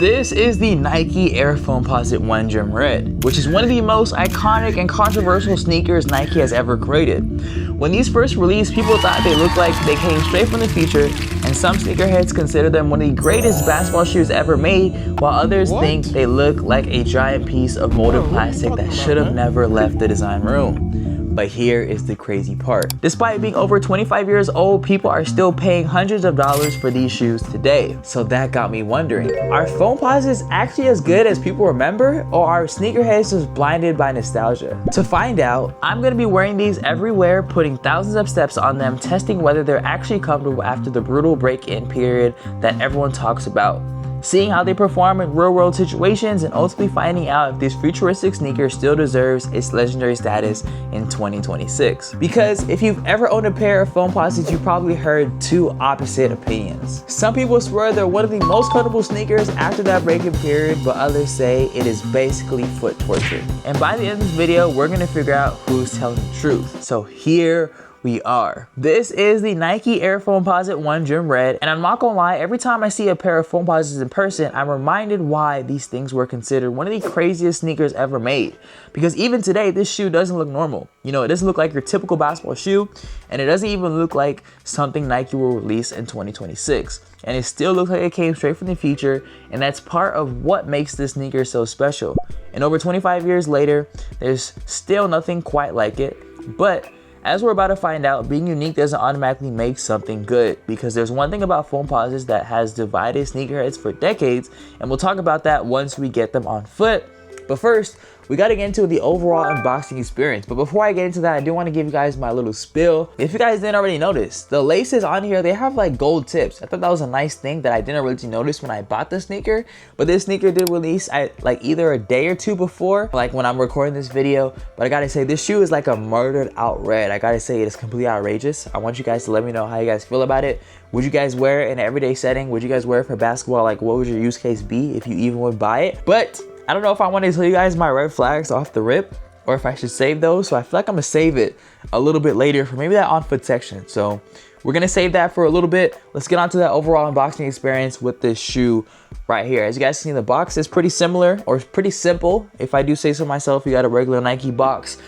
This is the Nike Air Foamposite 1 Gym Red, which is one of the most iconic and controversial sneakers Nike has ever created. When these first released, people thought they looked like they came straight from the future, and some sneakerheads consider them one of the greatest basketball shoes ever made, while others think they look like a giant piece of molded plastic that should have never left the design room. But here is the crazy part. Despite being over 25 years old, people are still paying hundreds of dollars for these shoes today. So that got me wondering, are Foamposites actually as good as people remember, or are sneakerheads just blinded by nostalgia? To find out, I'm gonna be wearing these everywhere, putting thousands of steps on them, testing whether they're actually comfortable after the brutal break-in period that everyone talks about. Seeing how they perform in real-world situations, and ultimately finding out if this futuristic sneaker still deserves its legendary status in 2026. Because if you've ever owned a pair of Foamposites, you've probably heard two opposite opinions. Some people swear they're one of the most comfortable sneakers after that break-in period, but others say it is basically foot torture. And by the end of this video, we're gonna figure out who's telling the truth. So here we are. This is the Nike Air Foamposite 1 Gym Red, and I'm not gonna lie, every time I see a pair of Foamposites in person, I'm reminded why these things were considered one of the craziest sneakers ever made. Because even today, this shoe doesn't look normal. You know, it doesn't look like your typical basketball shoe, and it doesn't even look like something Nike will release in 2026. And it still looks like it came straight from the future, and that's part of what makes this sneaker so special. And over 25 years later, there's still nothing quite like it, but as we're about to find out, being unique doesn't automatically make something good, because there's one thing about Foamposites that has divided sneakerheads for decades, and we'll talk about that once we get them on foot. But first, we gotta get into the overall unboxing experience. But before I get into that, I do want to give you guys my little spill. If you guys didn't already notice, the laces on here, they have like gold tips. I thought that was a nice thing that I didn't really notice when I bought the sneaker. But this sneaker did release like either a day or two before, like when I'm recording this video. But I gotta say, this shoe is like a murdered out red. I gotta say, it is completely outrageous. I want you guys to let me know how you guys feel about it. Would you guys wear it in an everyday setting? Would you guys wear it for basketball? Like, what would your use case be if you even would buy it? But I don't know if I want to tell you guys my red flags off the rip, or if I should save those. So I feel like I'm gonna save it a little bit later for maybe that on foot section. So we're gonna save that for a little bit. Let's get on to that overall unboxing experience with this shoe right here. As you guys see in the box, it's pretty similar, or pretty simple, if I do say so myself. You got a regular Nike box.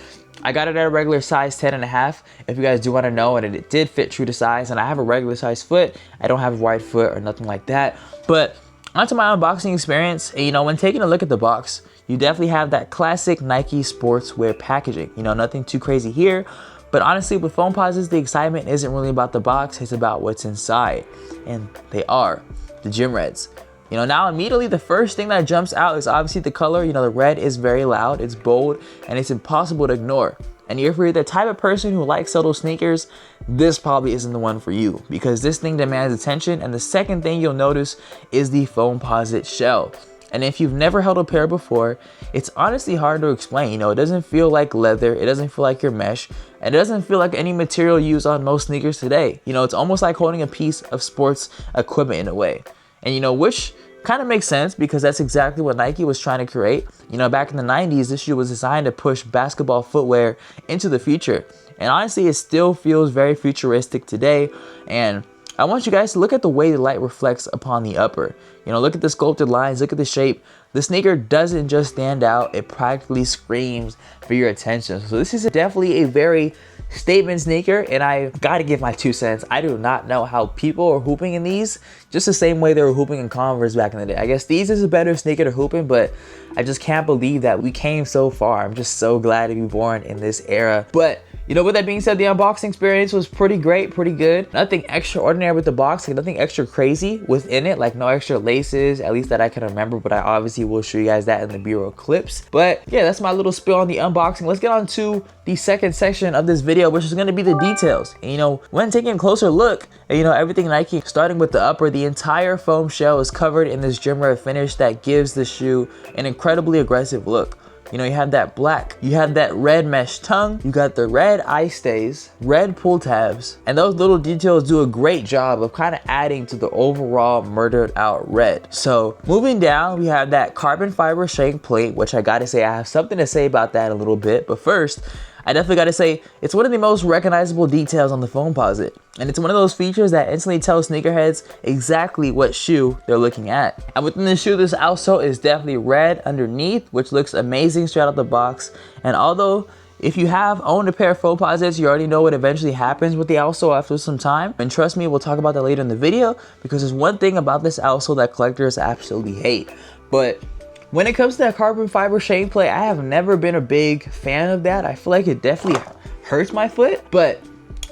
I got it at a regular size 10.5, if you guys do want to know, and it did fit true to size. And I have a regular size foot. I don't have a wide foot or nothing like that. But onto my unboxing experience, and you know, when taking a look at the box, you definitely have that classic Nike sportswear packaging. You know, nothing too crazy here. But honestly, with Foamposites, the excitement isn't really about the box, it's about what's inside. And they are the Gym Reds. You know, now immediately the first thing that jumps out is obviously the color. You know, the red is very loud, it's bold, and it's impossible to ignore. And if you're the type of person who likes subtle sneakers, this probably isn't the one for you, because this thing demands attention. And the second thing you'll notice is the Foamposite shell. And if you've never held a pair before, it's honestly hard to explain. You know, it doesn't feel like leather, it doesn't feel like your mesh, and it doesn't feel like any material used on most sneakers today. You know, it's almost like holding a piece of sports equipment in a way. And you know, which kind of makes sense, because that's exactly what Nike was trying to create. You know, back in the 90s, this shoe was designed to push basketball footwear into the future. And honestly, it still feels very futuristic today. And I want you guys to look at the way the light reflects upon the upper. You know, look at the sculpted lines, look at the shape. The sneaker doesn't just stand out, it practically screams for your attention. So this is definitely a very statement sneaker, and I gotta give my 2 cents. I do not know how people are hooping in these just the same way they were hooping in Converse back in the day. I guess these is a better sneaker to hoop in, but I just can't believe that we came so far. I'm just so glad to be born in this era. But you know, with that being said, the unboxing experience was pretty great, pretty good. Nothing extraordinary with the box, like nothing extra crazy within it, like no extra laces, at least that I can remember, but I obviously will show you guys that in the B-roll clips. But yeah, that's my little spill on the unboxing. Let's get on to the second section of this video, which is gonna be the details. And you know, when taking a closer look at, you know, everything Nike, starting with the upper, the entire foam shell is covered in this Gym Red finish that gives the shoe an incredibly aggressive look. You know, you have that black, you have that red mesh tongue, you got the red eye stays, red pull tabs, and those little details do a great job of kind of adding to the overall murdered out red. So moving down, we have that carbon fiber shank plate, which I gotta say, I have something to say about that a little bit. But first, I definitely gotta say, it's one of the most recognizable details on the Foamposite. And it's one of those features that instantly tells sneakerheads exactly what shoe they're looking at. And within the shoe, this outsole is definitely red underneath, which looks amazing straight out the box. And although if you have owned a pair of Foamposites, you already know what eventually happens with the outsole after some time. And trust me, we'll talk about that later in the video, because there's one thing about this outsole that collectors absolutely hate. But when it comes to that carbon fiber shade plate, I have never been a big fan of that. I feel like it definitely hurts my foot. But,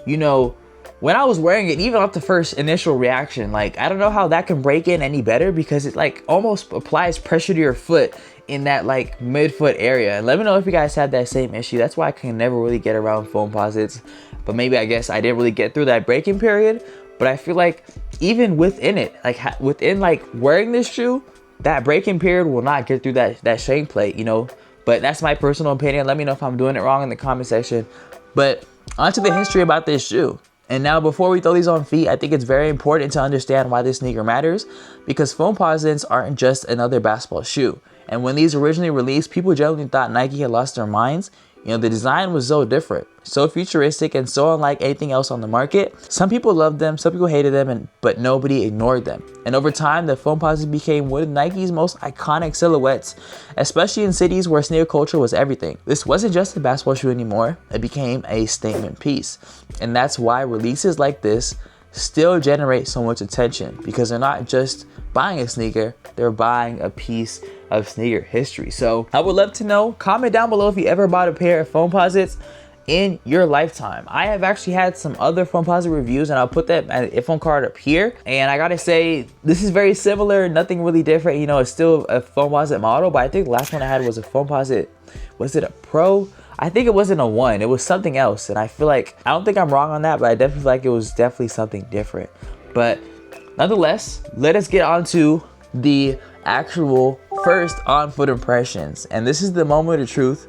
you know, when I was wearing it, even off the first initial reaction, like, I don't know how that can break in any better, because it like almost applies pressure to your foot in that like midfoot area. And let me know if you guys had that same issue. That's why I can never really get around Foamposites. But maybe, I guess I didn't really get through that break-in period. But I feel like even within it, like within like wearing this shoe, that break-in period will not get through that shade plate, you know. But that's my personal opinion. Let me know if I'm doing it wrong in the comment section. But onto the history about this shoe. And now, before we throw these on feet, I think it's very important to understand why this sneaker matters, because Foamposites aren't just another basketball shoe. And when these originally released, people generally thought Nike had lost their minds. You know, the design was so different, so futuristic, and so unlike anything else on the market. Some people loved them, some people hated them, but nobody ignored them. And over time, the Foamposite became one of Nike's most iconic silhouettes, especially in cities where sneaker culture was everything. This wasn't just a basketball shoe anymore, it became a statement piece. And that's why releases like this still generate so much attention, because they're not just buying a sneaker, they're buying a piece of sneaker history. So I would love to know, comment down below if you ever bought a pair of Foamposites in your lifetime. I have actually had some other Foamposite reviews, and I'll put that info card up here. And I gotta say, this is very similar, nothing really different. You know, it's still a Foamposite model, but I think the last one I had was a Foamposite, was it a Pro? I think it wasn't a 1, it was something else. And I feel like, I don't think I'm wrong on that, but I definitely feel like it was definitely something different. But nonetheless, let us get on to the actual first on-foot impressions. And this is the moment of truth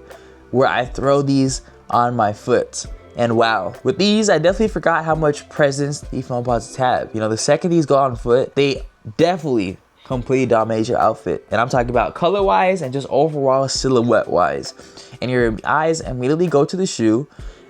where I throw these on my foot. And wow, with these, I definitely forgot how much presence the Foamposites have. You know, the second these go on foot, they definitely completely dominate your outfit. And I'm talking about color-wise and just overall silhouette-wise. And your eyes immediately go to the shoe,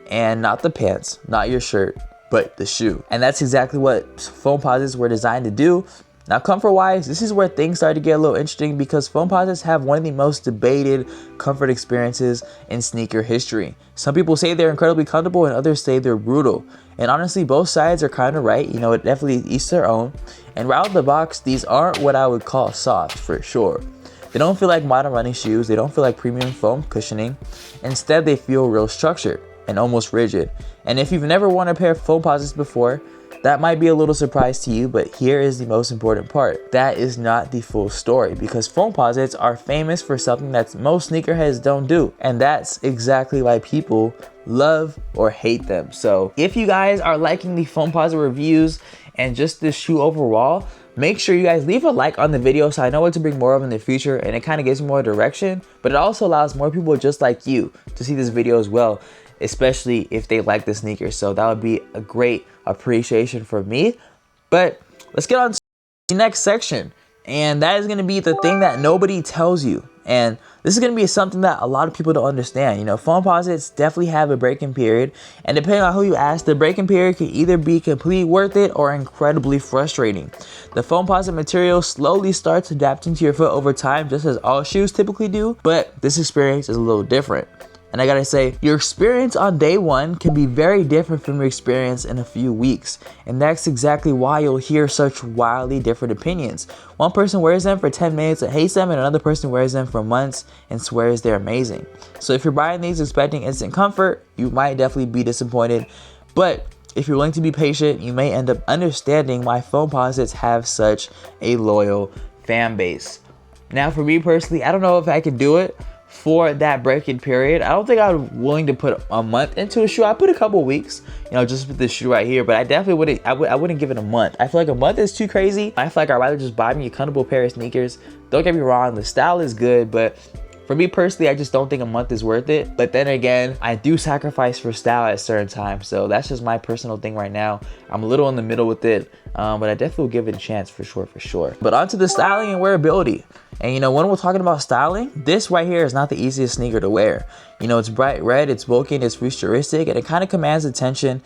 and not the pants, not your shirt, but the shoe. And that's exactly what Foamposites were designed to do. Now, comfort-wise, this is where things start to get a little interesting, because Foamposites have one of the most debated comfort experiences in sneaker history. Some people say they're incredibly comfortable, and others say they're brutal. And honestly, both sides are kind of right. You know, it definitely each their own. And right out of the box, these aren't what I would call soft, for sure. They don't feel like modern running shoes. They don't feel like premium foam cushioning. Instead, they feel real structured and almost rigid. And if you've never worn a pair of Foamposites before, that might be a little surprise to you, but here is the most important part. That is not the full story, because Foamposites are famous for something that most sneakerheads don't do. And that's exactly why people love or hate them. So if you guys are liking the Foamposite reviews and just this shoe overall, make sure you guys leave a like on the video so I know what to bring more of in the future, and it kind of gives me more direction, but it also allows more people just like you to see this video as well, especially if they like the sneakers. So that would be a great appreciation for me. But let's get on to the next section, and that is going to be the thing that nobody tells you. And this is going to be something that a lot of people don't understand. You know, Foamposites definitely have a break-in period, and depending on who you ask, the break-in period can either be completely worth it or incredibly frustrating. The Foamposite material slowly starts adapting to your foot over time, just as all shoes typically do, but this experience is a little different. And I gotta say, your experience on day one can be very different from your experience in a few weeks. And that's exactly why you'll hear such wildly different opinions. One person wears them for 10 minutes and hates them, and another person wears them for months and swears they're amazing. So if you're buying these expecting instant comfort, you might definitely be disappointed. But if you're willing to be patient, you may end up understanding why Foamposites have such a loyal fan base. Now, for me personally, I don't know if I could do it for that break-in period. I don't think I'm willing to put a month into a shoe. I put a couple weeks, you know, just with this shoe right here, but I definitely wouldn't, I wouldn't give it a month. I feel like a month is too crazy. I feel like I'd rather just buy me a comfortable pair of sneakers. Don't get me wrong, the style is good, but for me personally, I just don't think a month is worth it. But then again, I do sacrifice for style at certain times, so that's just my personal thing right now. I'm a little in the middle with it, but I definitely will give it a chance for sure. But onto the styling and wearability. And you know, when we're talking about styling, this right here is not the easiest sneaker to wear. You know, it's bright red, it's bulky, and it's futuristic, and it kind of commands attention.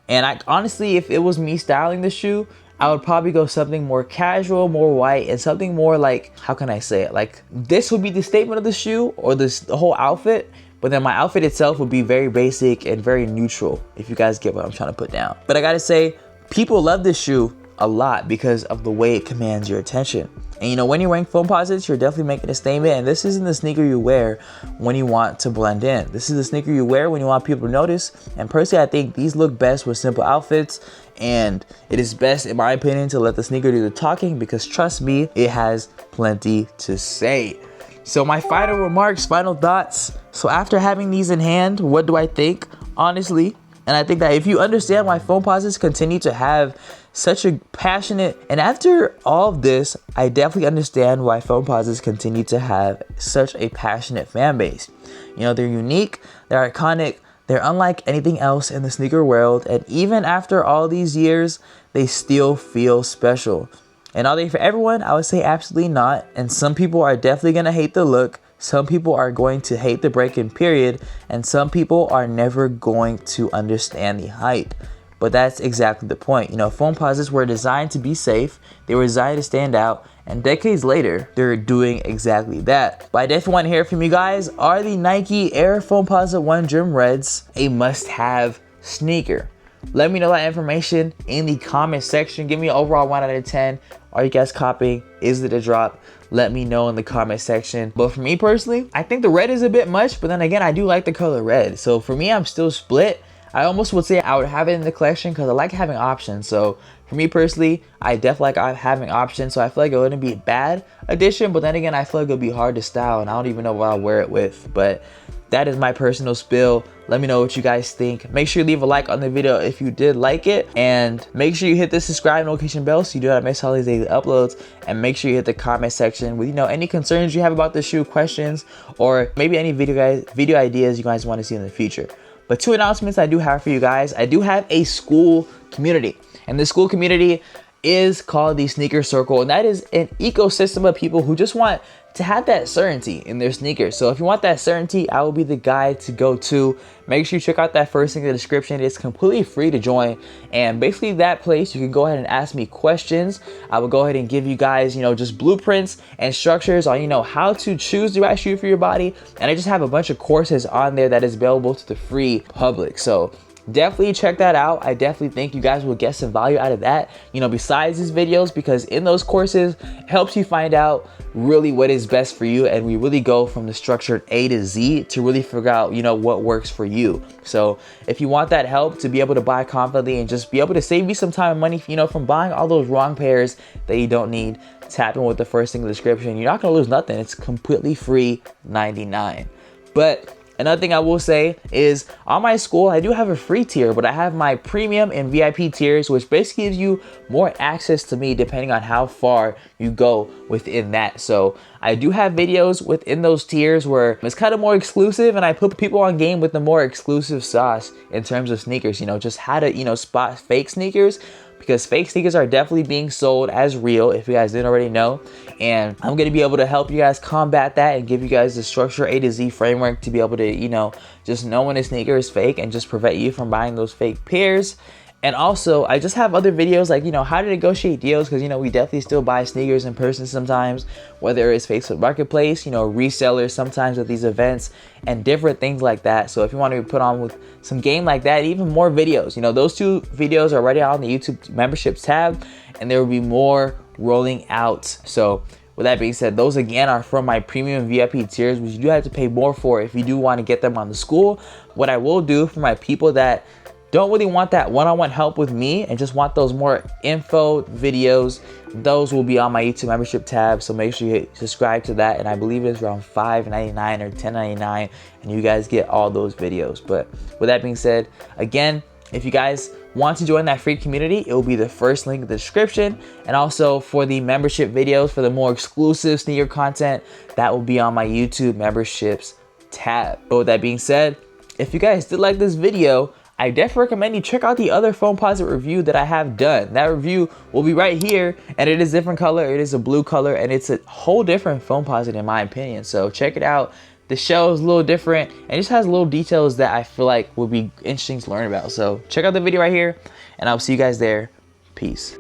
And I honestly, if it was me styling this shoe, I would probably go something more casual, more white, and something more like, how can I say it? Like, this would be the statement of the shoe or the whole outfit, but then my outfit itself would be very basic and very neutral, if you guys get what I'm trying to put down. But I gotta say, people love this shoe a lot because of the way it commands your attention. And you know, when you're wearing Foamposites, you're definitely making a statement, and this isn't the sneaker you wear when you want to blend in. This is the sneaker you wear when you want people to notice. And personally, I think these look best with simple outfits, and it is best, in my opinion, to let the sneaker do the talking, because trust me, it has plenty to say. So my final remarks, final thoughts. So after having these in hand, what do I think? Honestly, and I think that if you understand why Foamposites continue to have such a passionate, and after all of this, I definitely understand why Foamposites continue to have such a passionate fan base. You know, they're unique, they're iconic, they're unlike anything else in the sneaker world, and even after all these years, they still feel special. And are they for everyone? I would say absolutely not. And some people are definitely gonna hate the look. Some people are going to hate the break-in period, and some people are never going to understand the hype. But that's exactly the point. You know, Foamposites were designed to be safe, they were designed to stand out, and decades later, they're doing exactly that. But I definitely want to hear from you guys. Are the Nike Air Foamposite 1 Gym Reds a must-have sneaker? Let me know that information in the comment section. Give me an overall 1 out of 10. Are you guys copying? Is it a drop? Let me know in the comment section. But for me personally, I think the red is a bit much, but then again, I do like the color red. So for me, I'm still split. I almost would say I would have it in the collection because I like having options. So for me personally, I definitely like having options. So I feel like it wouldn't be a bad addition, but then again, I feel like it would be hard to style, and I don't even know what I'll wear it with. But that is my personal spill. Let me know what you guys think. Make sure you leave a like on the video if you did like it, and make sure you hit the subscribe notification bell so you do not miss all these daily uploads. And make sure you hit the comment section with, you know, any concerns you have about the shoe, questions, or maybe any video ideas you guys want to see in the future. But 2 announcements I do have for you guys. I do have a school community, and the school community is called the Sneaker Circle, and that is an ecosystem of people who just want to have that certainty in their sneakers. So if you want that certainty, I will be the guy to go to. Make sure you check out that first link in the description. It's completely free to join, and basically that place you can go ahead and ask me questions. I will go ahead and give you guys, you know, just blueprints and structures on, you know, how to choose the right shoe for your body. And I just have a bunch of courses on there that is available to the free public. So definitely check that out. I definitely think you guys will get some value out of that, you know, besides these videos, because in those courses it helps you find out really what is best for you, and we really go from the structured A to Z to really figure out, you know, what works for you. So if you want that help to be able to buy confidently and just be able to save you some time and money, you know, from buying all those wrong pairs that you don't need, tap in with the first link in the description. You're not gonna lose nothing. It's completely free, 99. But another thing I will say is on my school, I do have a free tier, but I have my premium and VIP tiers, which basically gives you more access to me depending on how far you go within that. So I do have videos within those tiers where it's kind of more exclusive, and I put people on game with the more exclusive sauce in terms of sneakers, you know, just how to, you know, spot fake sneakers, because fake sneakers are definitely being sold as real, if you guys didn't already know. And I'm going to be able to help you guys combat that and give you guys the structure A to Z framework to be able to, you know, just know when a sneaker is fake and just prevent you from buying those fake pairs. And also, I just have other videos like, you know, how to negotiate deals, because, you know, we definitely still buy sneakers in person sometimes, whether it's Facebook Marketplace, you know, resellers sometimes at these events, and different things like that. So if you want to be put on with some game like that, even more videos, you know, those 2 videos are already out on the YouTube memberships tab, and there will be more rolling out. So with that being said, those again are from my premium VIP tiers, which you do have to pay more for if you do want to get them on the school. What I will do for my people that don't really want that one-on-one help with me and just want those more info videos, those will be on my YouTube membership tab. So make sure you subscribe to that, and I believe it's around $5.99 or $10.99, and you guys get all those videos. But with that being said, again, if you guys want to join that free community, it will be the first link in the description. And also for the membership videos, for the more exclusive sneaker content, that will be on my YouTube memberships tab. But with that being said, if you guys did like this video, I definitely recommend you check out the other Foamposite review that I have done. That review will be right here, and it is a different color. It is a blue color, and it's a whole different Foamposite in my opinion. So check it out. The shell is a little different and just has little details that I feel like would be interesting to learn about. So check out the video right here, and I'll see you guys there. Peace.